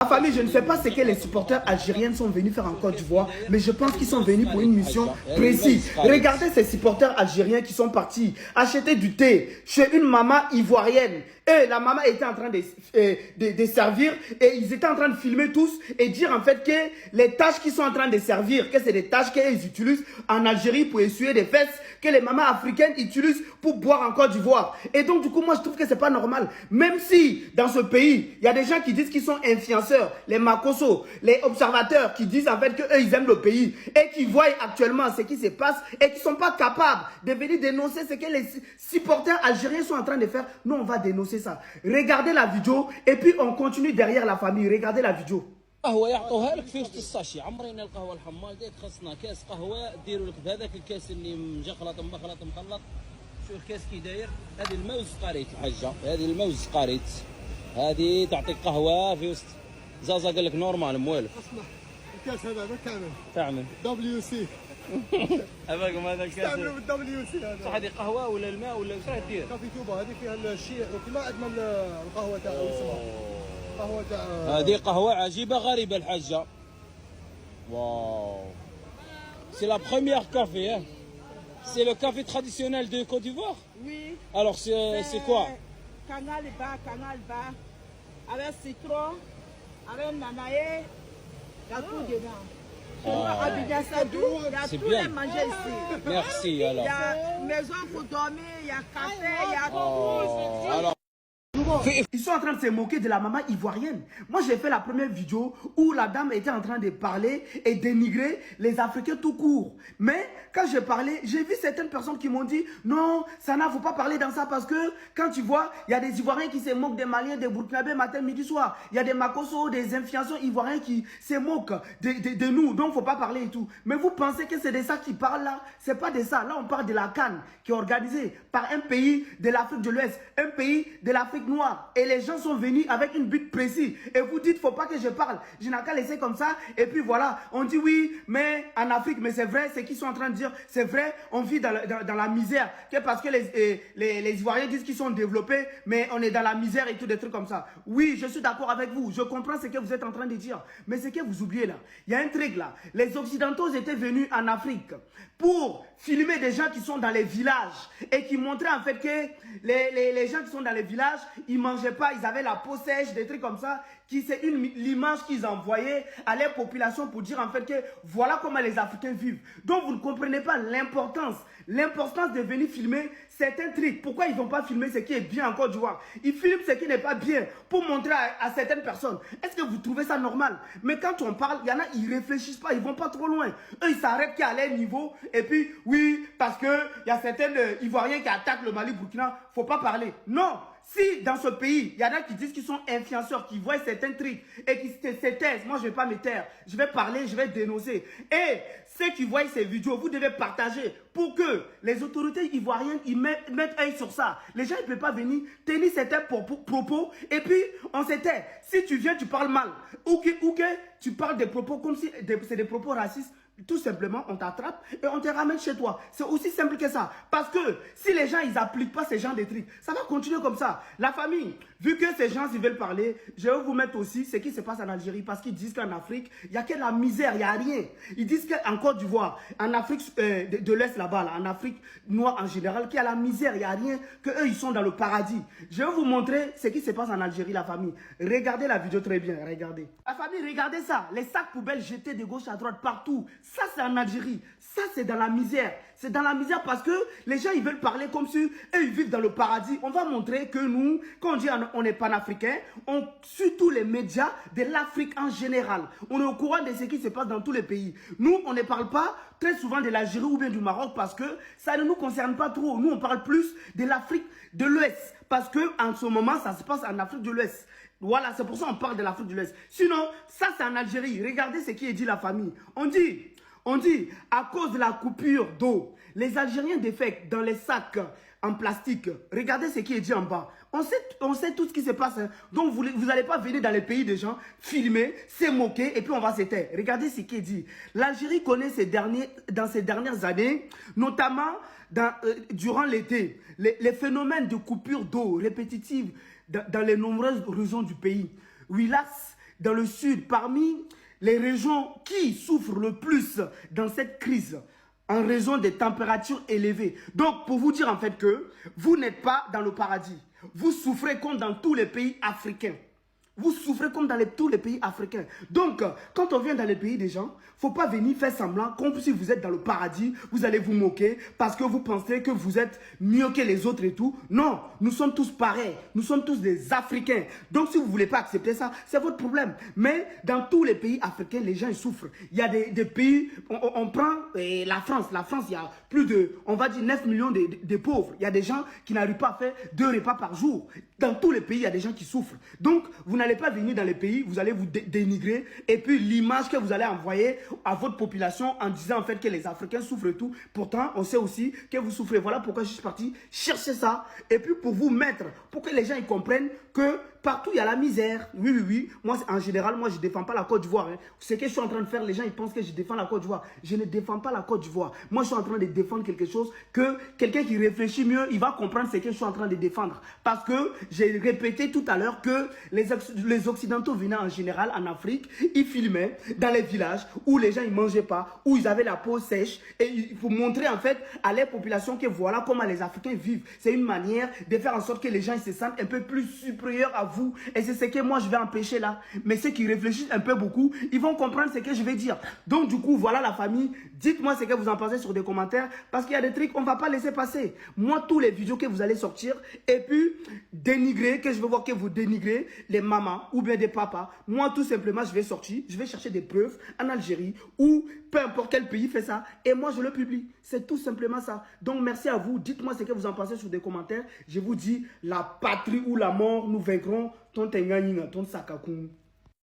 Ma famille, je ne sais pas ce que les supporters algériens sont venus faire en Côte d'Ivoire, mais je pense qu'ils sont venus pour une mission précise. Regardez ces supporters algériens qui sont partis acheter du thé chez une maman ivoirienne. Et la maman était en train de servir et ils étaient en train de filmer tous et dire en fait que les tâches qu'ils sont en train de servir, que c'est des tâches qu'ils utilisent en Algérie pour essuyer des fesses, que les mamans africaines utilisent pour boire en Côte d'Ivoire. Et donc du coup, moi je trouve que c'est pas normal. Même si dans ce pays, il y a des gens qui disent qu'ils sont influenceurs, les Makosso, les observateurs qui disent en fait qu'eux ils aiment le pays et qui voient actuellement ce qui se passe et qui ne sont pas capables de venir dénoncer ce que les supporters algériens sont en train de faire. Nous on va dénoncer ça. Regardez la vidéo et puis on continue derrière la famille. Regardez la vidéo. قهوه يعطوها لك في وسط الساشي عمرينا القهوه الحمال ديك خاصنا كاس قهوه ديروا لك بهذاك الكاس اللي مجخلط مخلط شوف الكاس كي داير هذه الموز قريت الحاجه هذه الموز قريت هذه تعطيك قهوه في وسط زازا قال لك نورمال موالف اسمع الكاس هذا كامل تعمل دبليو سي اباكم هذا الكاس تعملوا بالدبليو سي هذا صح هذه قهوه ولا الماء ولا واش راه دير كافي توبه هذه فيها الشيء كما اجمل القهوه تاعها اسمها قهوه تاع هذه قهوه عجيبه غريبه الحاجه واو سي لا بروميير كافي hein c'est le café traditionnel de Côte d'Ivoire. Oui. Alors c'est quoi? Canal bas, avec citron, avec nanaé, il y a tout dedans. Abidjan Sadou, il y a tous les manger ici. Merci alors. Il y a maison pour dormir, il y a café, il y a tout. Alors. Ils sont en train de se moquer de la maman ivoirienne. Moi, j'ai fait la première vidéo où la dame était en train de parler et dénigrer les Africains tout court. Mais quand j'ai parlé, j'ai vu certaines personnes qui m'ont dit « Non, ça n'a faut pas parler dans ça parce que quand tu vois, il y a des Ivoiriens qui se moquent des Maliens, des Burkinabés matin, midi, soir. Il y a des Makosso, des influenceurs ivoiriens qui se moquent de nous. Donc, il ne faut pas parler et tout. Mais vous pensez que c'est de ça qu'ils parlent là? Ce n'est pas de ça. Là, on parle de la CAN qui est organisée par un pays de l'Afrique de l'Ouest, un pays de l'Afrique noire. Et les gens sont venus avec une but précise. Et vous dites, faut pas que je parle. Je n'ai qu'à laisser comme ça. Et puis voilà, on dit oui, mais en Afrique, mais c'est vrai, c'est qu'ils sont en train de dire, c'est vrai, on vit dans la misère. Que parce que les Ivoiriens disent qu'ils sont développés, mais on est dans la misère et tout, des trucs comme ça. Oui, je suis d'accord avec vous. Je comprends ce que vous êtes en train de dire. Mais ce que vous oubliez là, il y a un truc là. Les Occidentaux étaient venus en Afrique pour filmer des gens qui sont dans les villages et qui montraient en fait que les gens qui sont dans les villages, ils mangeaient pas, ils avaient la peau sèche, des trucs comme ça, c'est l'image qu'ils envoyaient à leur population pour dire en fait que voilà comment les Africains vivent. Donc vous ne comprenez pas l'importance de venir filmer certains trucs. Pourquoi ils ne vont pas filmer ce qui est bien en Côte d'Ivoire? Ils filment ce qui n'est pas bien pour montrer à certaines personnes. Est-ce que vous trouvez ça normal? Mais quand on parle, il y en a, ils ne réfléchissent pas, ils ne vont pas trop loin. Eux, ils s'arrêtent qu'à leur niveau. Et puis, oui, parce qu'il y a certains Ivoiriens qui attaquent le Mali, Burkina, il ne faut pas parler. Non! Si dans ce pays, il y en a qui disent qu'ils sont influenceurs, qui voient certains trucs et qui se taisent, moi je ne vais pas me taire. Je vais parler, je vais dénoncer. Et ceux qui voient ces vidéos, vous devez partager pour que les autorités ivoiriennes ils mettent œil sur ça. Les gens ne peuvent pas venir tenir certains propos et puis on se tait. Si tu viens, tu parles mal ou que tu parles des propos comme si c'est des propos racistes. Tout simplement, on t'attrape et on te ramène chez toi. C'est aussi simple que ça. Parce que si les gens, ils n'appliquent pas ces genres de trucs, ça va continuer comme ça. La famille, vu que ces gens, ils veulent parler, je vais vous mettre aussi ce qui se passe en Algérie. Parce qu'ils disent qu'en Afrique, il n'y a que la misère, il n'y a rien. Ils disent qu'en Côte d'Ivoire, en Afrique de l'Est là-bas, en Afrique noire en général, qu'il y a la misère, il n'y a rien, qu'eux, ils sont dans le paradis. Je vais vous montrer ce qui se passe en Algérie, la famille. Regardez la vidéo très bien, regardez. La famille, regardez ça. Les sacs poubelles jetés de gauche à droite partout. Ça, c'est en Algérie. Ça, c'est dans la misère. C'est dans la misère parce que les gens, ils veulent parler comme si eux, ils vivent dans le paradis. On va montrer que nous, quand on dit on est panafricain, on suit tous les médias de l'Afrique en général. On est au courant de ce qui se passe dans tous les pays. Nous, on ne parle pas très souvent de l'Algérie ou bien du Maroc parce que ça ne nous concerne pas trop. Nous, on parle plus de l'Afrique de l'Ouest parce qu'en ce moment, ça se passe en Afrique de l'Ouest. Voilà, c'est pour ça qu'on parle de l'Afrique de l'Ouest. Sinon, ça, c'est en Algérie. Regardez ce qui est dit la famille. On dit, à cause de la coupure d'eau, les Algériens défèquent dans les sacs en plastique. Regardez ce qui est dit en bas. On sait tout ce qui se passe. Hein. Donc, vous n'allez pas venir dans les pays des gens, filmer, se moquer, et puis on va se taire. Regardez ce qui est dit. L'Algérie connaît dans ces dernières années, notamment durant l'été, les phénomènes de coupure d'eau répétitive dans les nombreuses régions du pays. Wilas, dans le sud, parmi les régions qui souffrent le plus dans cette crise, en raison des températures élevées. Donc, pour vous dire en fait que vous n'êtes pas dans le paradis. Vous souffrez comme dans tous les pays africains. Vous souffrez comme dans tous les pays africains. Donc, quand on vient dans les pays des gens, il ne faut pas venir faire semblant comme si vous êtes dans le paradis, vous allez vous moquer parce que vous pensez que vous êtes mieux que les autres et tout. Non, nous sommes tous pareils. Nous sommes tous des Africains. Donc, si vous ne voulez pas accepter ça, c'est votre problème. Mais dans tous les pays africains, les gens ils souffrent. Il y a des pays, on prend la France. La France, il y a plus de, on va dire, 9 millions de pauvres. Il y a des gens qui n'arrivent pas à faire 2 repas par jour. Dans tous les pays, il y a des gens qui souffrent. Donc, vous n'allez pas venir dans les pays, vous allez vous dénigrer. Et puis, l'image que vous allez envoyer à votre population en disant en fait que les Africains souffrent et tout. Pourtant, on sait aussi que vous souffrez. Voilà pourquoi je suis parti chercher ça. Et puis, pour vous mettre, pour que les gens ils comprennent que partout, il y a la misère. Oui, oui, oui. Moi, en général, moi, je ne défends pas la Côte d'Ivoire. Hein. Ce que je suis en train de faire, les gens, ils pensent que je défends la Côte d'Ivoire. Je ne défends pas la Côte d'Ivoire. Moi, je suis en train de défendre quelque chose que quelqu'un qui réfléchit mieux, il va comprendre ce que je suis en train de défendre. Parce que j'ai répété tout à l'heure que les Occidentaux venaient en général en Afrique, ils filmaient dans les villages où les gens ils mangeaient pas, où ils avaient la peau sèche. Et il faut montrer en fait à les populations que voilà comment les Africains vivent. C'est une manière de faire en sorte que les gens ils se sentent un peu plus supérieurs à vous. Et c'est ce que moi je vais empêcher là. Mais ceux qui réfléchissent un peu beaucoup, ils vont comprendre ce que je vais dire. Donc du coup, voilà la famille. Dites-moi ce que vous en pensez sur des commentaires. Parce qu'il y a des trucs qu'on ne va pas laisser passer. Moi, tous les vidéos que vous allez sortir, et puis dénigrer, que je veux voir que vous dénigrez les mamans ou bien des papas. Moi, tout simplement, je vais sortir, je vais chercher des preuves en Algérie ou peu importe quel pays fait ça. Et moi, je le publie. C'est tout simplement ça. Donc, merci à vous. Dites-moi ce que vous en pensez sur des commentaires. Je vous dis, la patrie ou la mort, nous vaincrons. Ton Tengani, ton Sakakun.